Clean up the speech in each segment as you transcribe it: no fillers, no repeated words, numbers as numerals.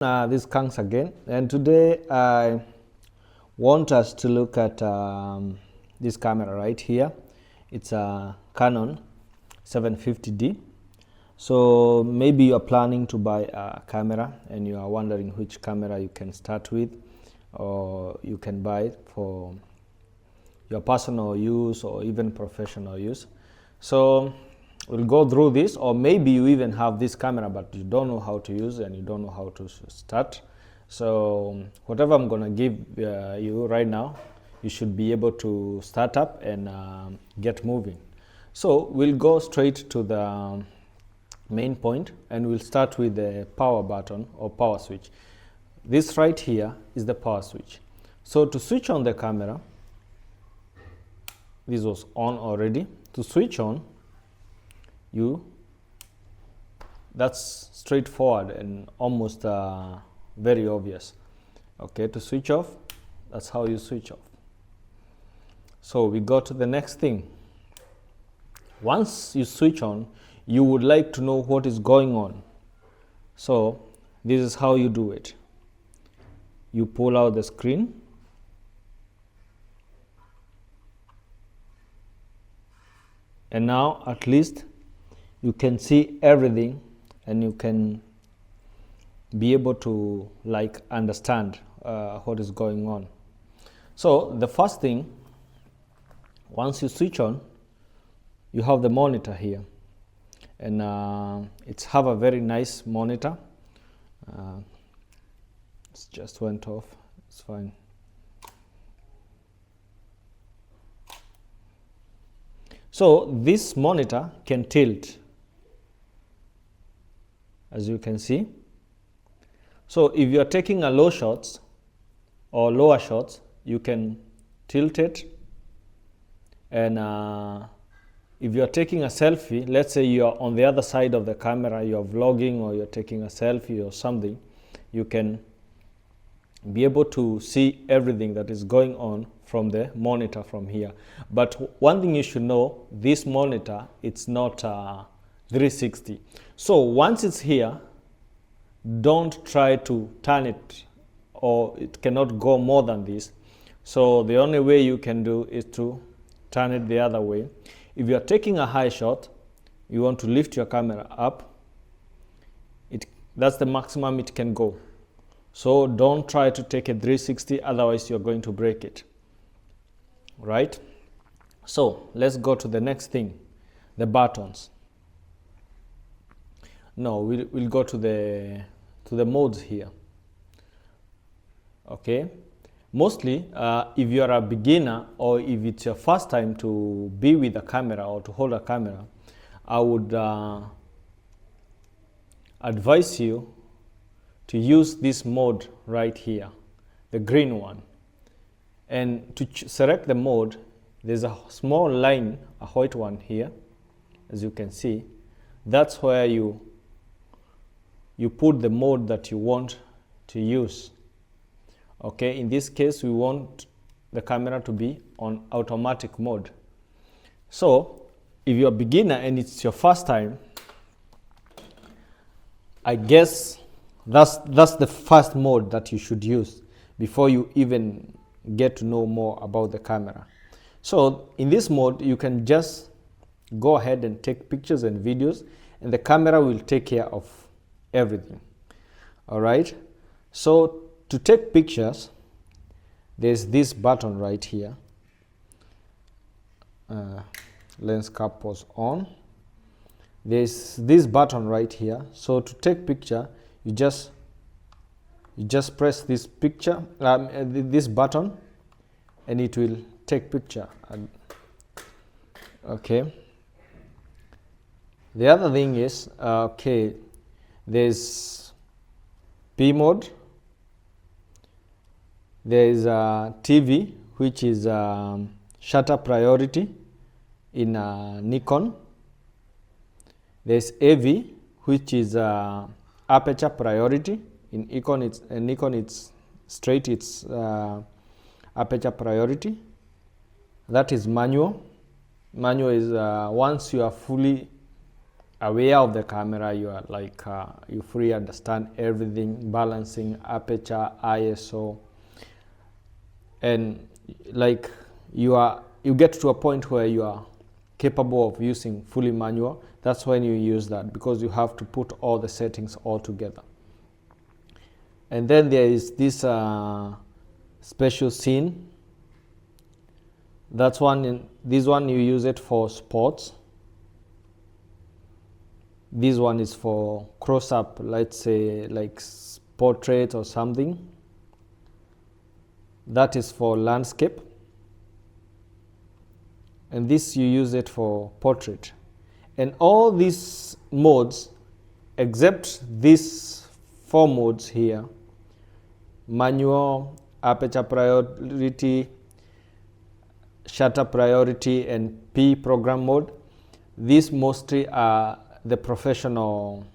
This is Kangs again, and today I want us to look at this camera right here. It's a Canon 750D. So maybe you are planning to buy a camera and you are wondering which camera you can start with, or you can buy it for your personal use or even professional use. So we'll go through this, or maybe you even have this camera but you don't know how to use it and you don't know how to start. So whatever I'm gonna give you right now, you should be able to start up and get moving. So we'll go straight to the main point, and we'll start with the power button or power switch. This right here is the power switch. So to switch on the camera, this was on already. To switch on, that's straightforward and almost very obvious. Okay, to switch off, that's how you switch off. So we go to the next thing. Once you switch on, you would like to know what is going on. So this is how you do it. You pull out the screen, and now at least you can see everything and you can be able to understand what is going on. So the first thing, once you switch on, you have the monitor here, and it's have a very nice monitor. It just went off, it's fine. So this monitor can tilt, as you can see. So if you are taking a low shots or lower shots, you can tilt it. And if you are taking a selfie, let's say you are on the other side of the camera, you are vlogging or you're taking a selfie or something, you can be able to see everything that is going on from the monitor from here. But one thing you should know, this monitor, it's not 360. So once it's here, don't try to turn it, or it cannot go more than this. So the only way you can do is to turn it the other way. If you are taking a high shot, you want to lift your camera up, that's the maximum it can go. So don't try to take a 360, otherwise you're going to break it. Right? So let's go to the next thing, the buttons. No, we'll go to the modes here. Okay, mostly if you are a beginner or if it's your first time to be with a camera or to hold a camera, I would advise you to use this mode right here, the green one. And to select the mode, there's a small line, a white one here, as you can see. That's where you put the mode that you want to use. Okay, in this case, we want the camera to be on automatic mode. So if you're a beginner and it's your first time, I guess that's the first mode that you should use before you even get to know more about the camera. So in this mode, you can just go ahead and take pictures and videos, and the camera will take care of everything. All right, so to take pictures, there's this button right here. Lens cap was on. There's this button right here. So to take picture, you just press this picture, this button, and it will take picture. Okay. The other thing is, okay, there's P mode. There is a TV, which is shutter priority in Nikon. There's AV, which is aperture priority. In Nikon it's straight, it's aperture priority. That is manual. Manual is once you are fully aware of the camera, you are like you fully understand everything, balancing, aperture, ISO, and like you get to a point where you are capable of using fully manual. That's when you use that, because you have to put all the settings all together. And then there is this special scene. That's this one you use it for sports. This one is for close-up, let's say like portrait or something. That is for landscape. And this you use it for portrait. And all these modes, except these 4 modes here, manual, aperture priority, shutter priority, and P program mode, these mostly are the professional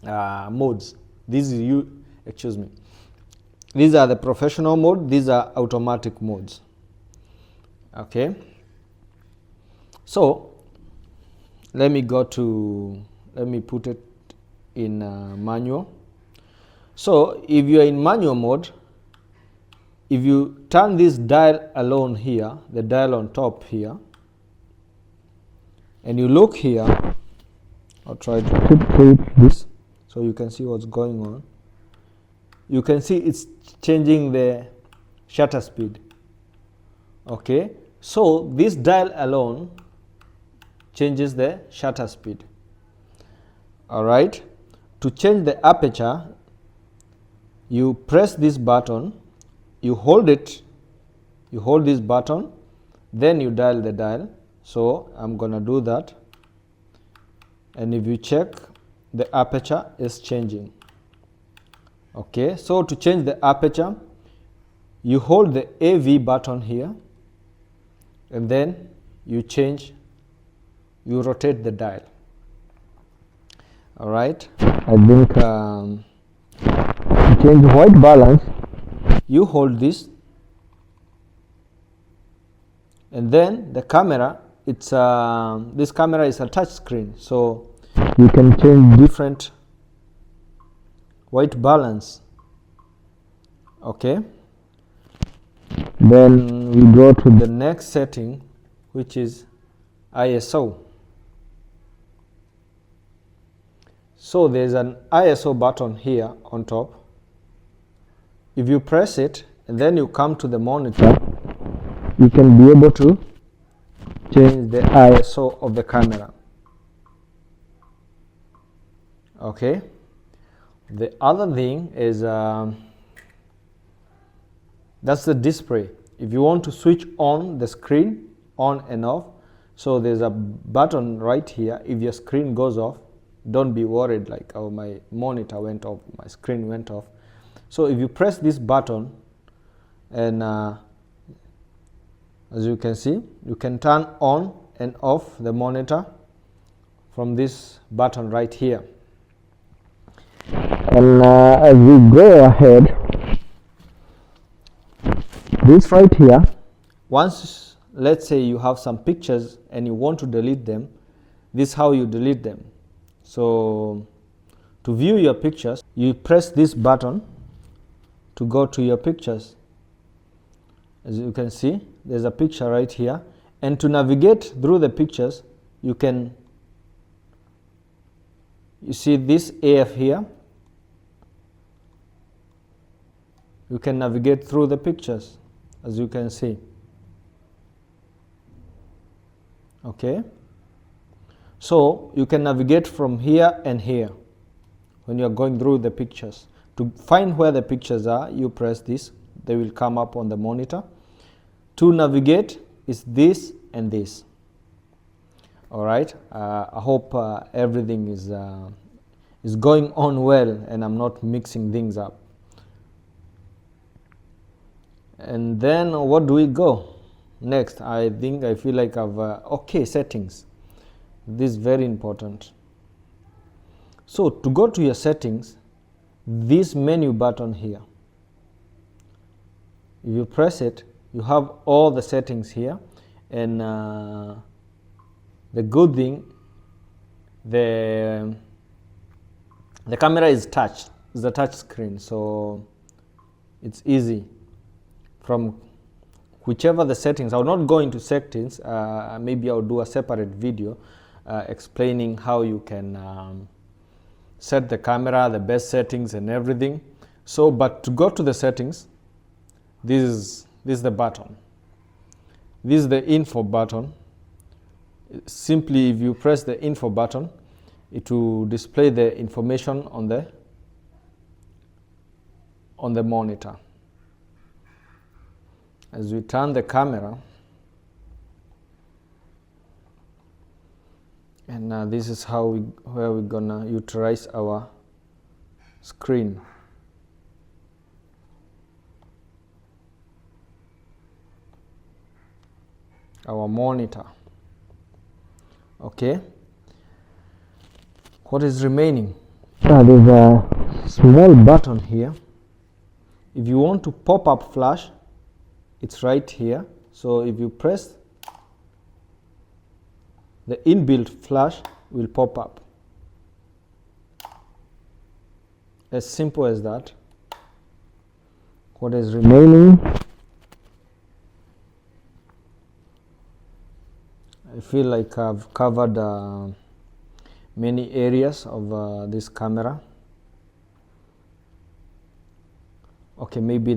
modes. These are the professional mode, these are automatic modes. Okay, so let me put it in manual. So if you are in manual mode, if you turn this dial alone here, the dial on top here, and you look here, I'll try to keep this so you can see what's going on. You can see it's changing the shutter speed. Okay, so this dial alone changes the shutter speed. All right, to change the aperture, you press this button, you hold it, you hold this button, then you dial the dial. So I'm gonna do that, and if you check, the aperture is changing. Okay, so to change the aperture, you hold the AV button here, and then you rotate the dial. All right, I think to change white balance, you hold this, and then the camera, this camera is a touch screen, so you can change different white balance. Okay, then we go to the next setting, which is ISO. So there's an ISO button here on top. If you press it and then you come to the monitor, you can be able to change the ISO of the camera. Okay, the other thing is that's the display. If you want to switch on the screen on and off, so there's a button right here. If your screen goes off, don't be worried like, oh, my monitor went off, my screen went off. So if you press this button, and as you can see, you can turn on and off the monitor from this button right here. And as we go ahead, this right here, once let's say you have some pictures and you want to delete them, this is how you delete them. So to view your pictures, you press this button to go to your pictures. As you can see, there's a picture right here, and to navigate through the pictures, you see this AF here. You can navigate through the pictures, as you can see. Okay, so you can navigate from here and here when you are going through the pictures. To find where the pictures are, you press this, they will come up on the monitor. To navigate is this and this. All right, I hope everything is going on well and I'm not mixing things up. And then what do we go next? I feel like I've okay, settings. This is very important. So to go to your settings, this menu button here, if you press it, you have all the settings here. And the good thing, the camera is a touch screen, so it's easy from whichever the settings. I'll not go into settings. Maybe I'll do a separate video explaining how you can set the camera, the best settings and everything. So, but to go to the settings, this is the button. This is the info button. Simply, if you press the info button, it will display the information on the monitor. As we turn the camera, and this is where we're gonna utilize our screen. Our monitor. Okay. What is remaining? There's a small button here. If you want to pop up flash, it's right here. So if you press, the inbuilt flash will pop up. As simple as that. What is remaining? I feel like I've covered many areas of this camera. Okay, maybe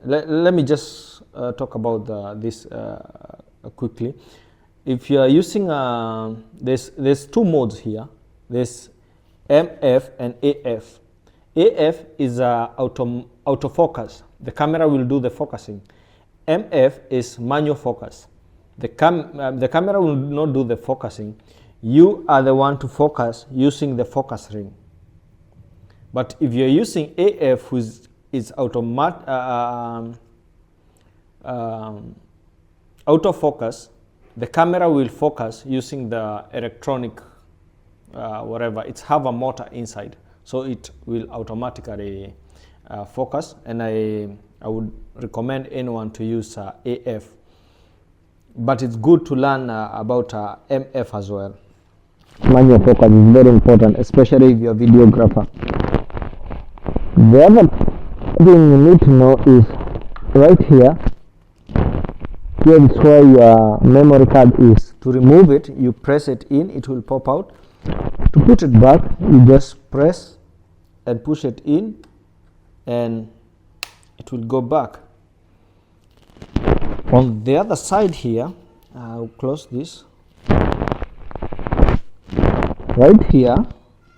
let me just talk about this quickly. If you are using, there's two modes here. There's MF and AF. AF is autofocus. The camera will do the focusing. MF is manual focus. The camera will not do the focusing. You are the one to focus using the focus ring. But if you're using AF, which is autofocus, the camera will focus using the electronic whatever. It's have a motor inside, so it will automatically focus. And I would recommend anyone to use AF. But it's good to learn about MF as well. Manual focus is very important, especially if you're a videographer. The other thing you need to know is right here. Here is where your memory card is. To remove it, you press it in, it will pop out. To put it back, you just press and push it in, and it will go back. On the other side here, I'll close this. Right here,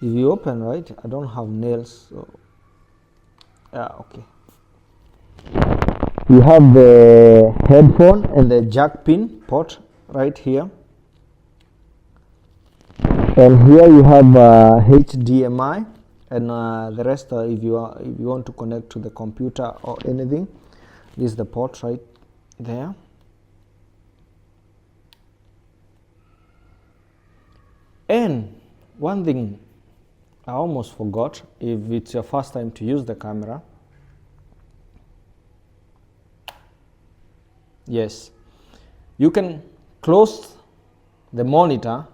if you open, right, I don't have nails, so okay. You have the headphone and the jack pin port right here. And here you have HDMI, and the rest, if you want to connect to the computer or anything, this is the port right there. And one thing I almost forgot, if it's your first time to use the camera, yes, you can close the monitor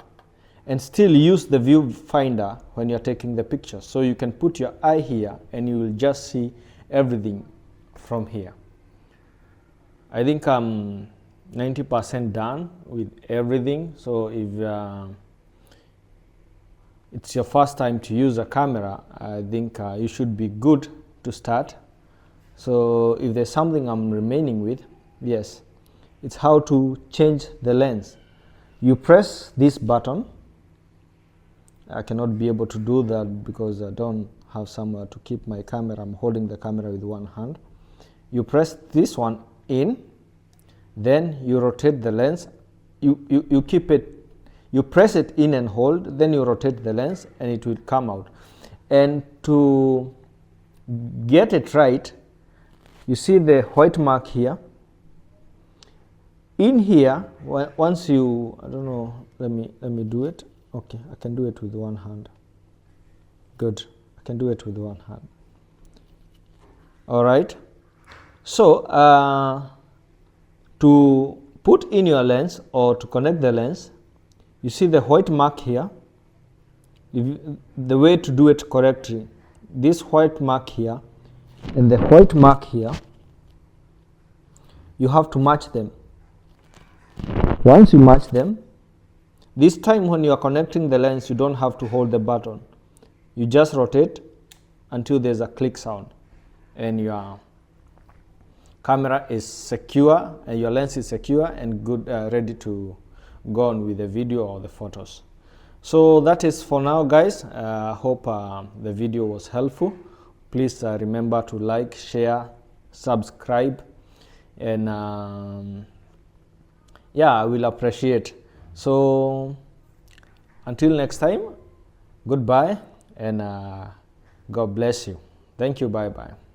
and still use the viewfinder when you're taking the picture. So you can put your eye here and you will just see everything from here. I think I'm 90% done with everything. So if it's your first time to use a camera, I think you should be good to start. So if there's something I'm remaining with, yes, it's how to change the lens. You press this button. I cannot be able to do that because I don't have somewhere to keep my camera. I'm holding the camera with one hand. You press this one in, then you rotate the lens. You keep it, you press it in and hold, then you rotate the lens and it will come out. And to get it right, you see the white mark here. In here, once you, I don't know, let me do it. Okay, I can do it with one hand. Good, I can do it with one hand. All right. So to put in your lens or to connect the lens, You see the white mark here? The way to do it correctly, this white mark here and the white mark here, you have to match them. Once you match them, this time when you are connecting the lens, you don't have to hold the button. You just rotate until there's a click sound and your camera is secure and your lens is secure and good, ready to go on with the video or the photos. So that is for now, guys. Hope the video was helpful. Please remember to like, share, subscribe, and yeah, I will appreciate. So until next time, goodbye, and God bless you. Thank you. Bye bye.